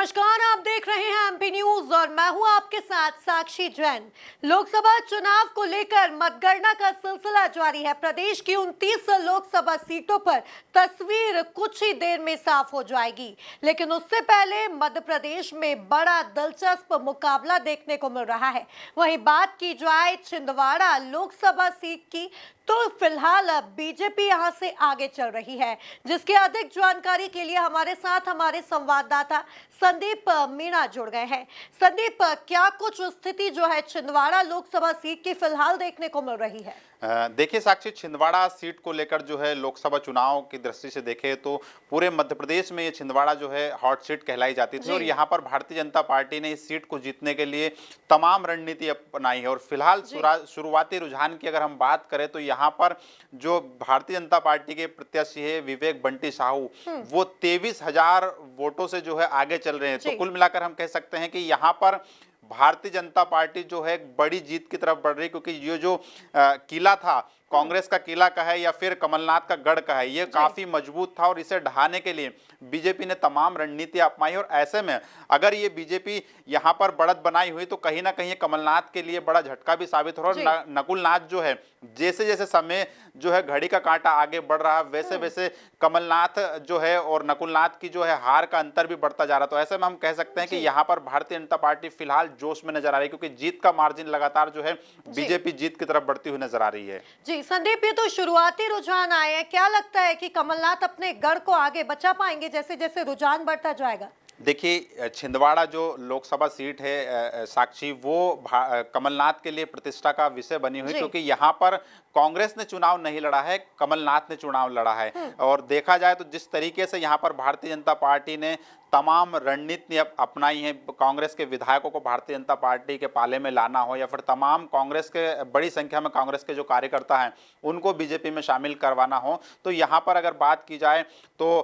नमस्कार, आप देख रहे हैं एमपी न्यूज और मैं हूं आपके साथ साक्षी जैन। लोकसभा चुनाव को लेकर मतगणना का सिलसिला जारी है। प्रदेश की 29 लोकसभा सीटों पर तस्वीर कुछ ही देर में साफ हो जाएगी, लेकिन उससे पहले मध्य प्रदेश में बड़ा दिलचस्प मुकाबला देखने को मिल रहा है। वहीं बात की जाए छिंदवाड़ा लोकसभा सीट की, तो फिलहाल बीजेपी यहां से आगे चल रही है। जिसकी अधिक जानकारी के लिए हमारे साथ हमारे संवाददाता संदीप मीणा जुड़ गए हैं। संदीप, क्या कुछ स्थिति जो है छिंदवाड़ा लोकसभा सीट की फिलहाल देखने को मिल रही है? देखिए साक्षी, छिंदवाड़ा सीट को लेकर जो है लोकसभा चुनाव की दृष्टि से देखें तो पूरे मध्य प्रदेश में ये छिंदवाड़ा जो है हॉट सीट कहलाई जाती थी और यहाँ पर भारतीय जनता पार्टी ने इस सीट को जीतने के लिए तमाम रणनीति अपनाई है। और फिलहाल शुरुआती रुझान की अगर हम बात करें तो यहाँ पर जो भारतीय जनता पार्टी के प्रत्याशी है विवेक बंटी साहू, वो 23,000 वोटों से जो है आगे चल रहे हैं। तो कुल मिलाकर हम कह सकते हैं कि यहाँ पर भारतीय जनता पार्टी जो है एक बड़ी जीत की तरफ बढ़ रही है, क्योंकि ये जो किला था कांग्रेस का किला का है या फिर कमलनाथ का गढ़ का है, ये काफी मजबूत था और इसे ढहाने के लिए बीजेपी ने तमाम रणनीतियां अपनाई। और ऐसे में अगर ये बीजेपी यहां पर बढ़त बनाई हुई तो कहीं ना कहीं कमलनाथ के लिए बड़ा झटका भी साबित हो रहा है। और नकुल नाथ जो है, जैसे जैसे समय जो है घड़ी का कांटा आगे बढ़ रहा है, वैसे वैसे कमलनाथ जो है और नकुलनाथ की जो है हार का अंतर भी बढ़ता जा रहा। तो ऐसे में हम कह सकते हैं कि यहाँ पर भारतीय जनता पार्टी फिलहाल जोश में नजर आ रही है, क्योंकि जीत का मार्जिन लगातार जो है बीजेपी जीत की तरफ बढ़ती हुई नजर आ रही है। जी संदीप, ये तो शुरुआती रुझान आए हैं। क्या लगता है कि कमलनाथ अपने गढ़ को आगे बचा पाएंगे जैसे जैसे रुझान बढ़ता जाएगा? देखिए, छिंदवाड़ा जो लोकसभा सीट है साक्षी, वो कमलनाथ के लिए प्रतिष्ठा का विषय बनी हुई, क्योंकि यहाँ पर कांग्रेस ने चुनाव नहीं लड़ा है, कमलनाथ ने चुनाव लड़ा है। और देखा जाए तो जिस तरीके से यहाँ पर भारतीय जनता पार्टी ने तमाम रणनीति अपनाई है, कांग्रेस के विधायकों को भारतीय जनता पार्टी के पाले में लाना हो या फिर तमाम कांग्रेस के बड़ी संख्या में कांग्रेस के जो कार्यकर्ता हैं उनको बीजेपी में शामिल करवाना हो, तो यहाँ पर अगर बात की जाए तो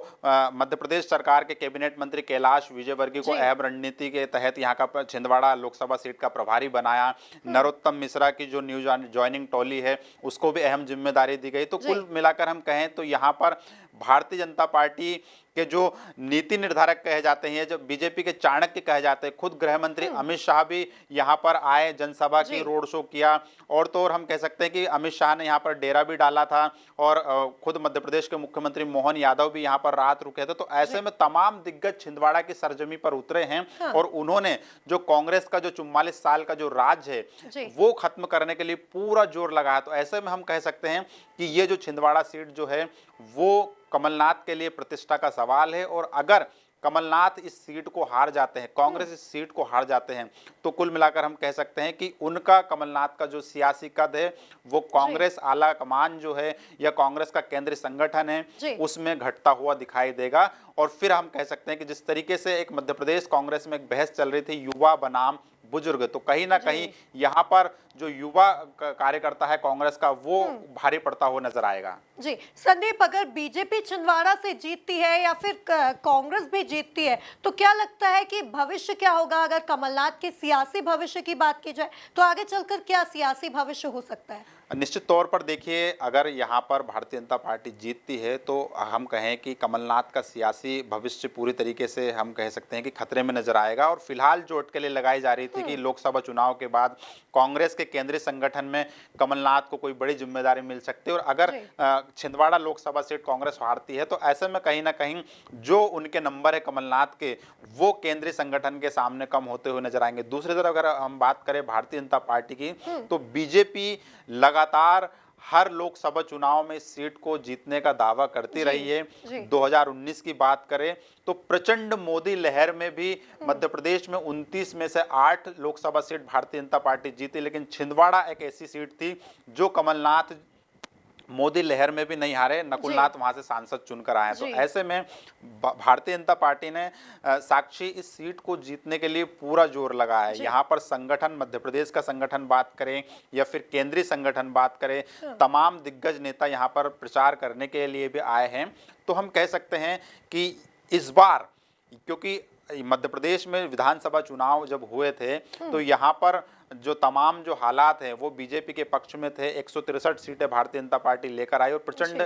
मध्य प्रदेश सरकार के कैबिनेट मंत्री कैलाश विजयवर्गीय को अहम रणनीति के तहत यहाँ का छिंदवाड़ा लोकसभा सीट का प्रभारी बनाया। नरोत्तम मिश्रा की जो न्यू ज्वाइनिंग टोली है उसको भी अहम जिम्मेदारी दी गई। तो कुल मिलाकर हम कहें तो यहाँ पर भारतीय जनता पार्टी के जो नीति निर्धारक कहे जाते हैं, जो बीजेपी के चाणक्य कहे जाते हैं, खुद गृह मंत्री अमित शाह भी यहाँ पर आए, जनसभा की रोड शो किया। और तो और हम कह सकते हैं कि अमित शाह ने यहाँ पर डेरा भी डाला था और खुद मध्य प्रदेश के मुख्यमंत्री मोहन यादव भी यहाँ पर रात रुके थे। तो ऐसे में तमाम दिग्गज छिंदवाड़ा की सरजमी पर उतरे हैं और उन्होंने जो कांग्रेस का जो 44 साल का जो राज है वो खत्म करने के लिए पूरा जोर लगाया। तो ऐसे में हम कह सकते हैं कि ये जो छिंदवाड़ा सीट जो है वो कमलनाथ के लिए प्रतिष्ठा का सवाल है। और अगर कमलनाथ इस सीट को हार जाते हैं, कांग्रेस इस सीट को हार जाते हैं, तो कुल मिलाकर हम कह सकते हैं कि उनका कमलनाथ का जो सियासी कद है वो कांग्रेस आला कमान जो है या कांग्रेस का केंद्रीय संगठन है उसमें घटता हुआ दिखाई देगा। और फिर हम कह सकते हैं कि जिस तरीके से एक मध्य प्रदेश कांग्रेस में एक बहस चल रही थी युवा बनाम बुजुर्ग, तो कहीं ना कहीं यहाँ पर जो युवा कार्यकर्ता है कांग्रेस का वो भारी पड़ता हुआ नजर आएगा। जी संदीप, अगर बीजेपी छिंदवाड़ा से जीतती है या फिर कांग्रेस भी जीतती है तो क्या लगता है कि भविष्य क्या होगा? अगर कमलनाथ के सियासी भविष्य की बात की जाए तो आगे चलकर क्या सियासी भविष्य हो सकता है? निश्चित तौर पर देखिए, अगर यहाँ पर भारतीय जनता पार्टी जीतती है तो हम कहें कि कमलनाथ का सियासी भविष्य पूरी तरीके से हम कह सकते हैं कि खतरे में नजर आएगा। और फिलहाल जो अटकलें लगाई जा रही थी कि लोकसभा चुनाव के बाद कांग्रेस के केंद्रीय संगठन में कमलनाथ को कोई बड़ी जिम्मेदारी मिल सकती है और अगर छिंदवाड़ा लोकसभा सीट कांग्रेस हारती है तो ऐसे में कहीं ना कहीं जो उनके नंबर है कमलनाथ के वो केंद्रीय संगठन के सामने कम होते हुए नजर आएंगे। दूसरी तरफ अगर हम बात करें भारतीय जनता पार्टी की, तो बीजेपी लगातार हर लोकसभा चुनाव में सीट को जीतने का दावा करती रही है। 2019 की बात करें तो प्रचंड मोदी लहर में भी मध्य प्रदेश में 29 में से 8 लोकसभा सीट भारतीय जनता पार्टी जीती, लेकिन छिंदवाड़ा एक ऐसी सीट थी जो कमलनाथ मोदी लहर में भी नहीं हारे, नकुलनाथ वहां से सांसद चुनकर आए। तो ऐसे में भारतीय जनता पार्टी ने साक्षी इस सीट को जीतने के लिए पूरा जोर लगाया है। यहाँ पर संगठन, मध्य प्रदेश का संगठन बात करें या फिर केंद्रीय संगठन बात करें, तमाम दिग्गज नेता यहाँ पर प्रचार करने के लिए भी आए हैं। तो हम कह सकते हैं कि इस बार, क्योंकि मध्य प्रदेश में विधानसभा चुनाव जब हुए थे तो यहाँ पर जो तमाम जो हालात हैं वो बीजेपी के पक्ष में थे। 163 सीटें भारतीय जनता पार्टी लेकर आई और प्रचंड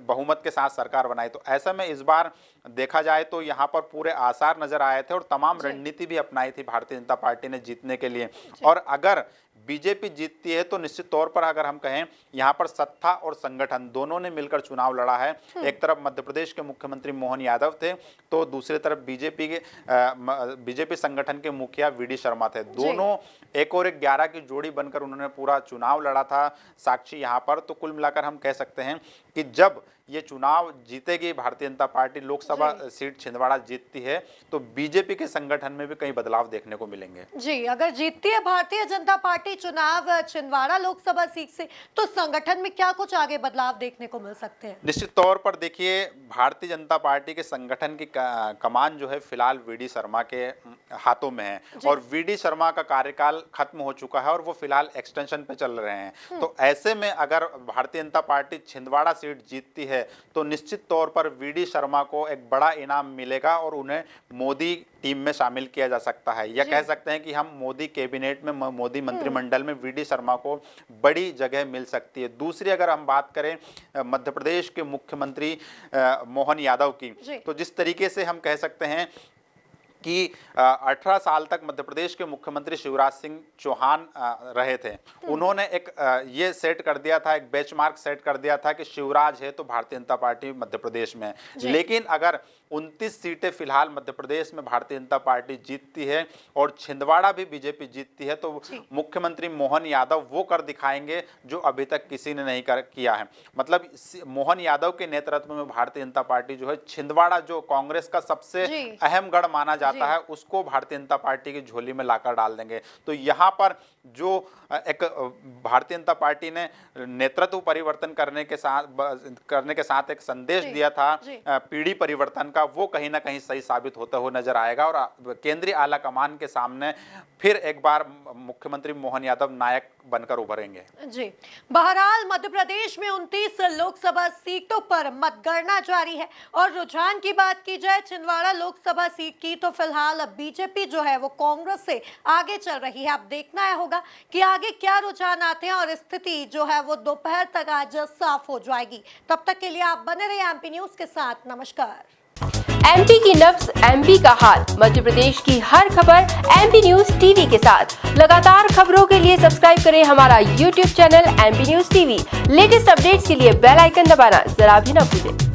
बहुमत के साथ सरकार बनाई। तो ऐसे में इस बार देखा जाए तो यहाँ पर पूरे आसार नजर आए थे और तमाम रणनीति भी अपनाई थी भारतीय जनता पार्टी ने जीतने के लिए। और अगर बीजेपी जीतती है तो निश्चित तौर पर अगर हम कहें यहाँ पर सत्ता और संगठन दोनों ने मिलकर चुनाव लड़ा है। एक तरफ मध्य प्रदेश के मुख्यमंत्री मोहन यादव थे तो दूसरी तरफ बीजेपी संगठन के मुखिया वीडी शर्मा थे। दोनों 1 और 11 की जोड़ी बनकर उन्होंने पूरा चुनाव लड़ा था साक्षी यहाँ पर। तो कुल मिलाकर हम कह सकते हैं कि जब ये चुनाव जीतेगी भारतीय जनता पार्टी, लोकसभा सीट छिंदवाड़ा जीतती है तो बीजेपी के संगठन में भी कई बदलाव देखने को मिलेंगे। जी, अगर जीतती है भारतीय जनता पार्टी चुनाव छिंदवाड़ा लोकसभा सीट से तो संगठन में क्या कुछ आगे बदलाव देखने को मिल सकते हैं? निश्चित तौर पर देखिए, भारतीय जनता पार्टी के संगठन की कमान जो है फिलहाल वीडी शर्मा के हाथों में है और वीडी शर्मा का कार्यकाल खत्म हो चुका है और वो फिलहाल एक्सटेंशन पे चल रहे हैं। तो ऐसे में अगर भारतीय जनता पार्टी छिंदवाड़ा सीट जीतती है तो निश्चित तौर पर वीडी शर्मा को एक बड़ा इनाम मिलेगा और उन्हें मोदी टीम में शामिल किया जा सकता है। या कह सकते हैं कि हम मोदी कैबिनेट में, मोदी मंत्रिमंडल में वीडी शर्मा को बड़ी जगह मिल सकती है। दूसरी अगर हम बात करें मध्य प्रदेश के मुख्यमंत्री मोहन यादव की, तो जिस तरीके से हम कह सकते हैं कि 18 साल तक मध्य प्रदेश के मुख्यमंत्री शिवराज सिंह चौहान रहे थे, उन्होंने एक ये सेट कर दिया था, एक बेंचमार्क सेट कर दिया था कि शिवराज है तो भारतीय जनता पार्टी मध्य प्रदेश में। लेकिन अगर 29 सीटें फिलहाल मध्य प्रदेश में भारतीय जनता पार्टी जीतती है और छिंदवाड़ा भी बीजेपी जीतती है तो मुख्यमंत्री मोहन यादव वो कर दिखाएंगे जो अभी तक किसी ने नहीं किया है। मतलब मोहन यादव के नेतृत्व में भारतीय जनता पार्टी जो है छिंदवाड़ा, जो कांग्रेस का सबसे अहम गढ़ माना जाता है, उसको भारतीय जनता पार्टी की झोली में लाकर डाल देंगे। तो यहाँ पर जो एक भारतीय जनता पार्टी ने नेतृत्व परिवर्तन करने के साथ एक संदेश दिया था पीढ़ी परिवर्तन का, वो कहीं ना कहीं सही साबित होता हुआ नजर आएगा और केंद्रीय आला कमान के सामने फिर एक बार मुख्यमंत्री मोहन यादव नायक बनकर उभरेंगे। जी, बहरहाल मध्य प्रदेश में 29 लोकसभा सीटों पर मतगणना जारी है और रुझान की बात की जाए छिंदवाड़ा लोकसभा सीट की तो फिलहाल बीजेपी जो है वो कांग्रेस से आगे चल रही है। अब देखना होगा कि आगे क्या रुझान आते हैं और स्थिति जो है वो दोपहर तक आज साफ हो जाएगी। तब तक के लिए आप बने रहिए एमपी न्यूज के साथ। नमस्कार। एमपी की नब्ज, एमपी का हाल, मध्य प्रदेश की हर खबर एमपी न्यूज टीवी के साथ। लगातार खबरों के लिए सब्सक्राइब करें हमारा YouTube channel MP news TV. Latest updates के लिए बेल आइकन दबाना जरा भी न भूलें।